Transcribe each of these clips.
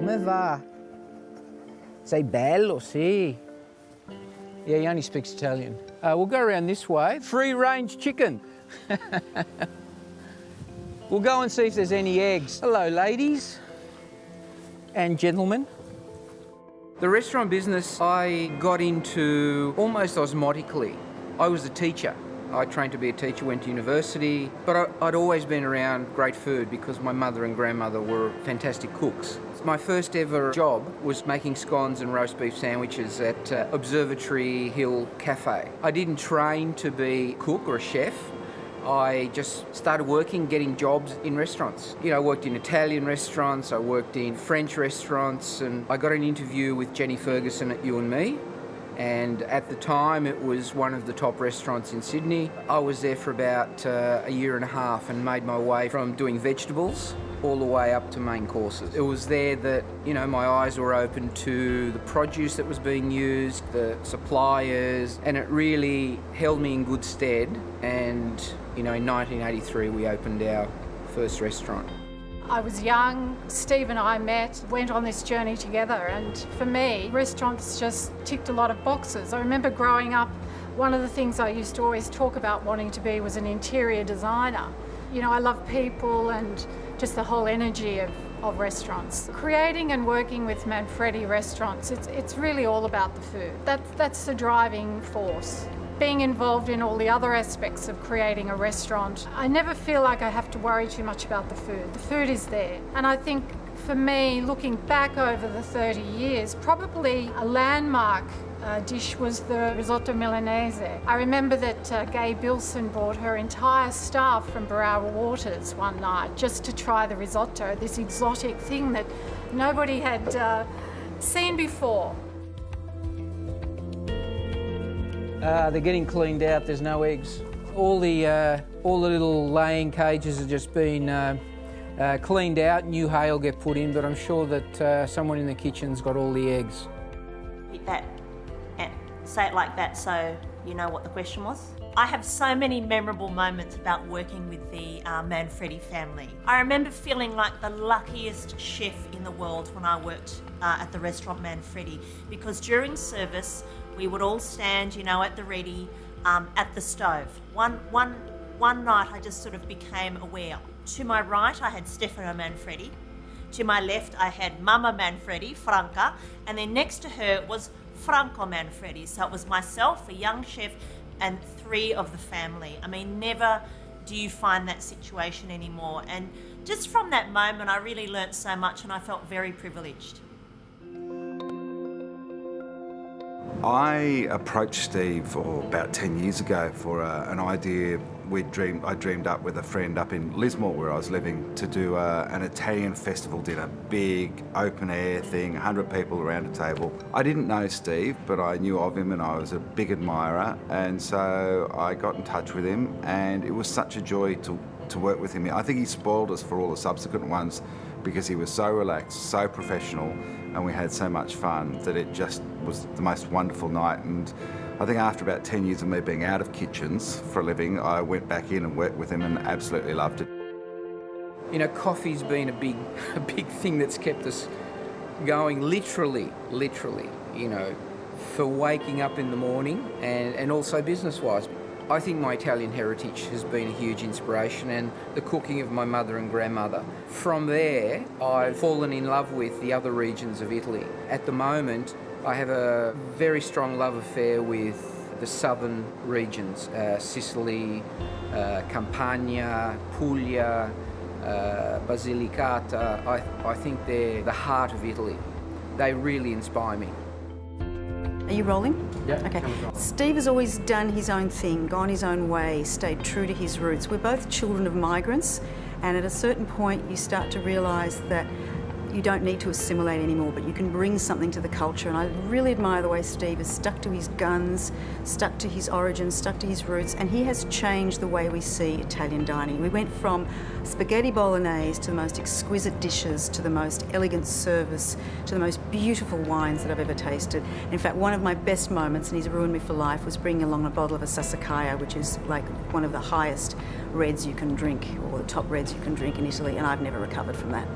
come va? Sei bello, sì. Yeah, he only speaks Italian. We'll go around this way. Free-range chicken. We'll go and see if there's any eggs. Hello, ladies and gentlemen. The restaurant business I got into almost osmotically. I was a teacher. I trained to be a teacher, went to university, but I'd always been around great food because my mother and grandmother were fantastic cooks. My first ever job was making scones and roast beef sandwiches at Observatory Hill Cafe. I didn't train to be a cook or a chef. I just started working, getting jobs in restaurants. You know, I worked in Italian restaurants, I worked in French restaurants, and I got an interview with Jenny Ferguson at You and Me. And at the time, it was one of the top restaurants in Sydney. I was there for about a year and a half and made my way from doing vegetables all the way up to main courses. It was there that, you know, my eyes were open to the produce that was being used, the suppliers, and it really held me in good stead. And, you know, in 1983, we opened our first restaurant. I was young, Steve and I met, went on this journey together, and for me, restaurants just ticked a lot of boxes. I remember growing up, one of the things I used to always talk about wanting to be was an interior designer. You know, I love people and just the whole energy of restaurants. Creating and working with Manfredi restaurants, it's really all about the food. That's the driving force. Being involved in all the other aspects of creating a restaurant, I never feel like I have to worry too much about the food. The food is there. And I think for me, looking back over the 30 years, probably a landmark dish was the risotto milanese. I remember that Gay Bilson brought her entire staff from Barara Waters one night just to try the risotto, this exotic thing that nobody had seen before. They're getting cleaned out, there's no eggs. All the little laying cages have just been cleaned out, new hay will get put in, but I'm sure that someone in the kitchen's got all the eggs. That, and say it like that so you know what the question was. I have so many memorable moments about working with the Manfredi family. I remember feeling like the luckiest chef in the world when I worked at the restaurant Manfredi, because during service we would all stand, you know, at the ready, at the stove. One night I just sort of became aware. To my right I had Stefano Manfredi. To my left I had Mama Manfredi, Franca, and then next to her was Franco Manfredi. So it was myself, a young chef, and three of the family. I mean, never do you find that situation anymore. And just from that moment I really learnt so much and I felt very privileged. I approached Steve about 10 years ago for an idea I dreamed up with a friend up in Lismore where I was living to do an Italian festival dinner, big open air thing, 100 people around a table. I didn't know Steve, but I knew of him and I was a big admirer, and so I got in touch with him and it was such a joy to work with him. I think he spoiled us for all the subsequent ones because he was so relaxed, so professional, and we had so much fun that it just was the most wonderful night. And I think after about 10 years of me being out of kitchens for a living, I went back in and worked with him and absolutely loved it. You know, coffee's been a big thing that's kept us going, literally, you know, for waking up in the morning and also business-wise. I think my Italian heritage has been a huge inspiration, and the cooking of my mother and grandmother. From there, I've fallen in love with the other regions of Italy. At the moment, I have a very strong love affair with the southern regions, Sicily, Campania, Puglia, Basilicata. I think they're the heart of Italy. They really inspire me. Are you rolling? Yeah. Okay. Steve has always done his own thing, gone his own way, stayed true to his roots. We're both children of migrants, and at a certain point you start to realise that you don't need to assimilate anymore, but you can bring something to the culture. And I really admire the way Steve has stuck to his guns, stuck to his origins, stuck to his roots, and he has changed the way we see Italian dining. We went from spaghetti bolognese to the most exquisite dishes, to the most elegant service, to the most beautiful wines that I've ever tasted. In fact, one of my best moments, and he's ruined me for life, was bringing along a bottle of a Sassicaia, which is like one of the highest reds you can drink, or the top reds you can drink in Italy, and I've never recovered from that.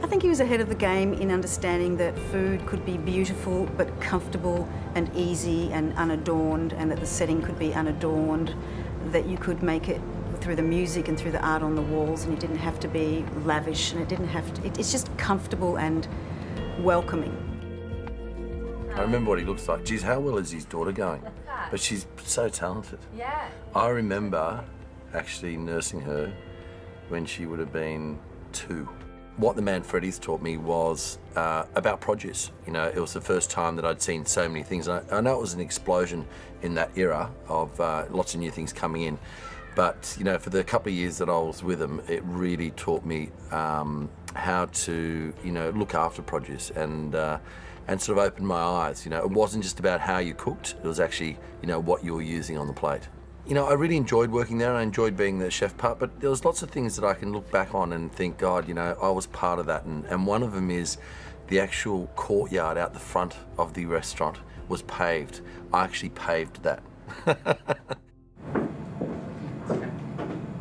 I think he was ahead of the game in understanding that food could be beautiful but comfortable and easy and unadorned, and that the setting could be unadorned, that you could make it through the music and through the art on the walls, and it didn't have to be lavish, and it didn't have to, it's just comfortable and welcoming. I remember what he looks like. Geez, how well is his daughter going? But she's so talented. Yeah. I remember actually nursing her when she would have been 2. What the Manfredis taught me was about produce. You know, it was the first time that I'd seen so many things. I know it was an explosion in that era of lots of new things coming in. But, you know, for the couple of years that I was with them, it really taught me how to, you know, look after produce and sort of opened my eyes. You know, it wasn't just about how you cooked, it was actually, you know, what you were using on the plate. You know, I really enjoyed working there, and I enjoyed being the chef part, but there was lots of things that I can look back on and think, God, you know, I was part of that. And one of them is the actual courtyard out the front of the restaurant was paved. I actually paved that.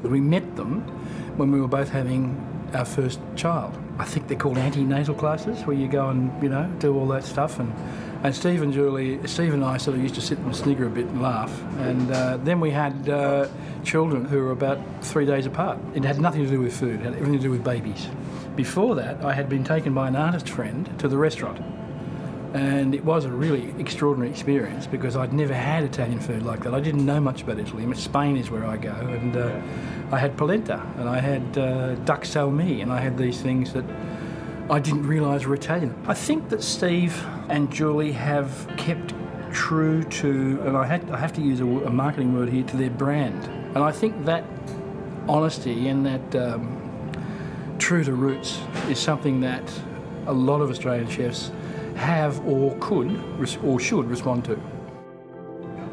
We met them when we were both having our first child. I think they're called antenatal classes, where you go and, you know, do all that stuff. And Steve and I sort of used to sit and snigger a bit and laugh. And then we had children who were about 3 days apart. It had nothing to do with food, it had everything to do with babies. Before that, I had been taken by an artist friend to the restaurant. And it was a really extraordinary experience because I'd never had Italian food like that. I didn't know much about Italy. I mean, Spain is where I go, and I had polenta, and I had duck salmi, and I had these things that I didn't realise were Italian. I think that Steve and Julie have kept true to, and I have to use a marketing word here, to their brand. And I think that honesty and that true to roots is something that a lot of Australian chefs have or could or should respond to.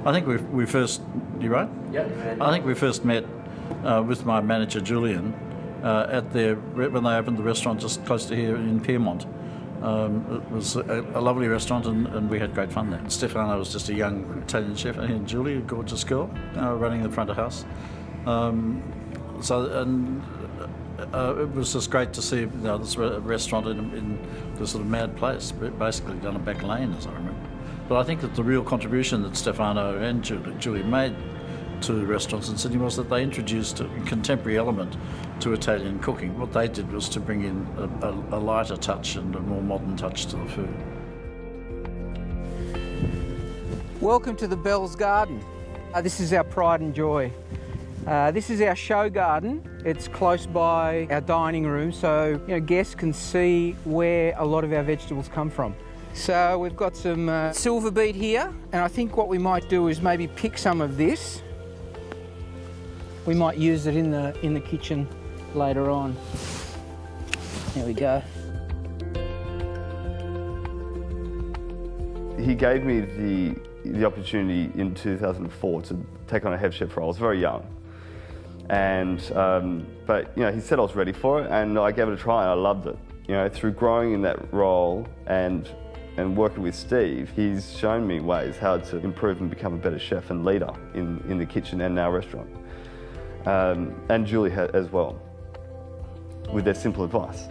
I think we first, you right? Yeah. I think we first met with my manager Julian when they opened the restaurant just close to here in Piermont. It was a lovely restaurant, and we had great fun there. Stefano was just a young Italian chef, and Julie, a gorgeous girl, running the front of house. It was just great to see, you know, this restaurant in this sort of mad place, basically down a back lane, as I remember. But I think that the real contribution that Stefano and Julie made to restaurants in Sydney was that they introduced a contemporary element to Italian cooking. What they did was to bring in a lighter touch and a more modern touch to the food. Welcome to the Bell's Garden. This is our pride and joy. This is our show garden. It's close by our dining room, so guests can see where a lot of our vegetables come from. So we've got some silver beet here, and I think what we might do is maybe pick some of this. We might use it in the kitchen later on. There we go. He gave me the opportunity in 2004 to take on a head chef role. I was very young. But he said I was ready for it, and I gave it a try, and I loved it. Through growing in that role and working with Steve, he's shown me ways how to improve and become a better chef and leader in the kitchen and our restaurant. And Julie as well, with their simple advice.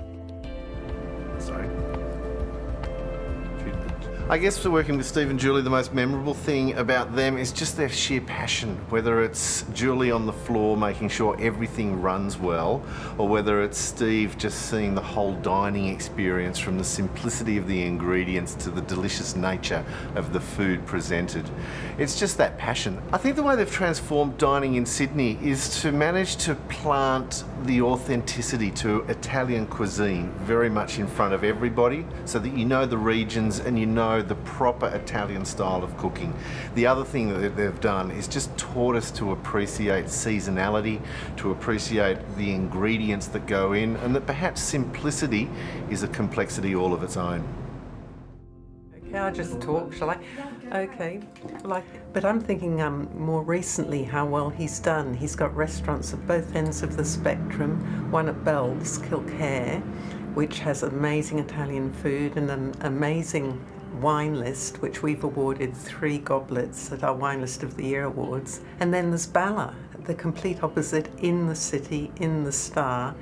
Sorry. I guess for working with Steve and Julie, the most memorable thing about them is just their sheer passion, whether it's Julie on the floor making sure everything runs well, or whether it's Steve just seeing the whole dining experience from the simplicity of the ingredients to the delicious nature of the food presented. It's just that passion. I think the way they've transformed dining in Sydney is to manage to plant the authenticity to Italian cuisine very much in front of everybody, so that you know the regions and you know the proper Italian style of cooking. The other thing that they've done is just taught us to appreciate seasonality, to appreciate the ingredients that go in, and that perhaps simplicity is a complexity all of its own. Okay, I'll just talk, shall I? Okay, but I'm thinking more recently how well he's done. He's got restaurants at both ends of the spectrum, one at Bell's, Kilcare, which has amazing Italian food and an amazing wine list, which we've awarded 3 goblets at our Wine List of the Year Awards. And then there's Bala, the complete opposite, in the city, in the Star,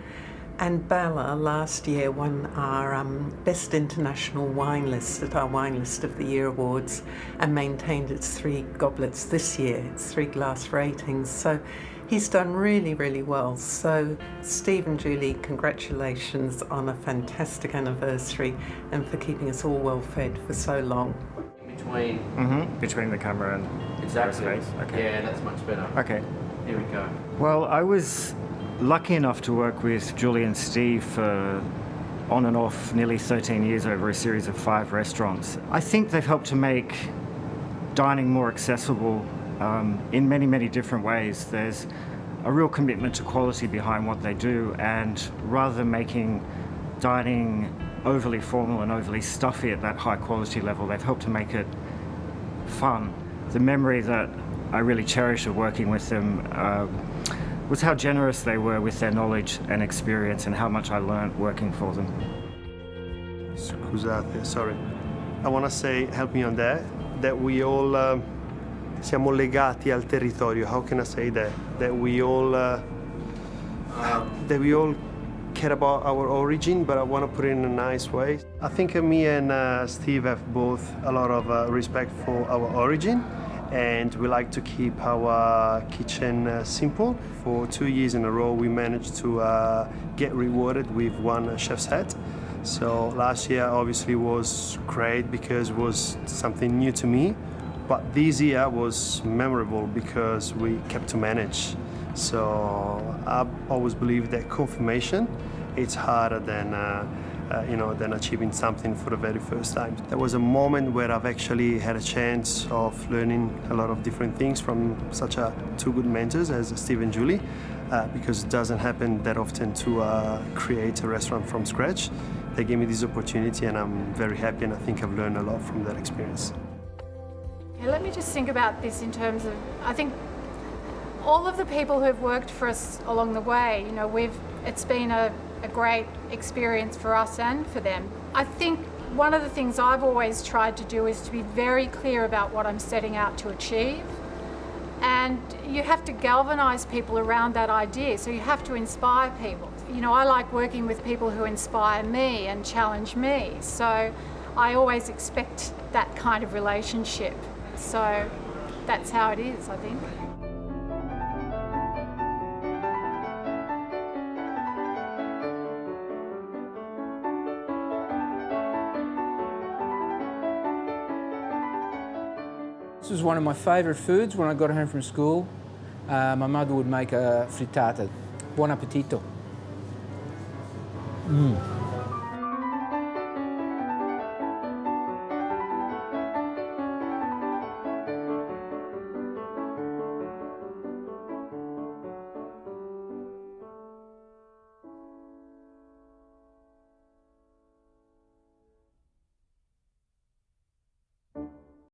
And Bella last year won our Best International Wine List at our Wine List of the Year Awards and maintained its 3 goblets this year, its 3 glass ratings. So he's done really, really well. So Steve and Julie, congratulations on a fantastic anniversary and for keeping us all well fed for so long. Between the camera and exactly. the space. Okay. Yeah, that's much better. Okay. Here we go. Well, I was lucky enough to work with Julie and Steve for on and off nearly 13 years over a series of 5 restaurants. I think they've helped to make dining more accessible in many, many different ways. There's a real commitment to quality behind what they do, and rather than making dining overly formal and overly stuffy at that high quality level, they've helped to make it fun. The memory that I really cherish of working with them was how generous they were with their knowledge and experience and how much I learned working for them. Scusate, sorry. I want to say, help me on that we all siamo legati al territorio. How can I say that? That we all care about our origin, but I want to put it in a nice way. I think me and Steve have both a lot of respect for our origin, and we like to keep our kitchen simple. For 2 years in a row, we managed to get rewarded with 1 chef's hat. So last year obviously was great because it was something new to me, but this year was memorable because we kept to manage. So I always believe that confirmation, it's harder than than achieving something for the very first time. There was a moment where I've actually had a chance of learning a lot of different things from such 2 good mentors as Steve and Julie, because it doesn't happen that often to create a restaurant from scratch. They gave me this opportunity and I'm very happy, and I think I've learned a lot from that experience. Okay, let me just think about this in terms of, I think all of the people who have worked for us along the way, it's been a great experience for us and for them. I think one of the things I've always tried to do is to be very clear about what I'm setting out to achieve. And you have to galvanise people around that idea, so you have to inspire people. I like working with people who inspire me and challenge me, so I always expect that kind of relationship. So that's how it is, I think. This was one of my favourite foods when I got home from school. My mother would make a frittata. Buon appetito.